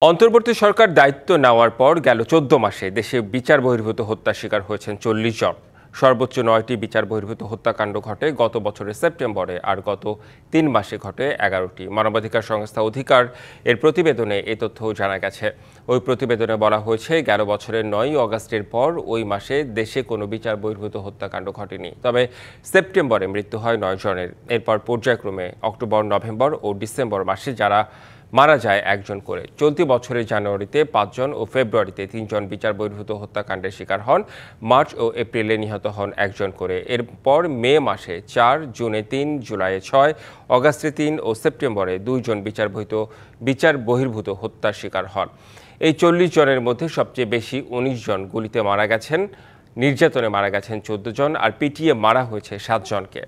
অন্তর্বর্তী সরকার দায়িত্ব নেওয়ার পর গেল ১৪ মাসে দেশে বিচার বহির্ভূত হত্যার শিকার হয়েছেন ৪০ জন। সর্বোচ্চ ৯টি বিচার বহির্ভূত হত্যাকাণ্ড ঘটে গত বছরের সেপ্টেম্বরে, আর গত ৩ মাসে ঘটে ১১টি। মানবাধিকার সংস্থা অধিকার এর প্রতিবেদনে এ তথ্যও জানা গেছে। ওই প্রতিবেদনে বলা হয়েছে, গেল বছরের ৯ই অগাস্টের পর ওই মাসে দেশে কোনো বিচার বহির্ভূত হত্যাকাণ্ড ঘটেনি। তবে সেপ্টেম্বরে মৃত্যু হয় ৯ জনের। এরপর পর্যায়ক্রমে অক্টোবর, নভেম্বর ও ডিসেম্বর মাসে যারা মারা যায় একজন করে। চলতি বছরের জানুয়ারিতে ৫ জন ও ফেব্রুয়ারিতে ৩ জন বিচার বহির্ভূত হত্যাকাণ্ডের শিকার হন। মার্চ ও এপ্রিলে নিহত হন একজন করে। এরপর মে মাসে ৪, জুনে ৩, জুলাইয়ে ৬, অগাস্টে ৩ ও সেপ্টেম্বরে ২ জন বিচার বহির্ভূত হত্যার শিকার হন। এই ৪০ জনের মধ্যে সবচেয়ে বেশি ১৯ জন গুলিতে মারা গেছেন, নির্যাতনে মারা গেছেন ১৪ জন, আর পিটিয়ে মারা হয়েছে ৭ জনকে।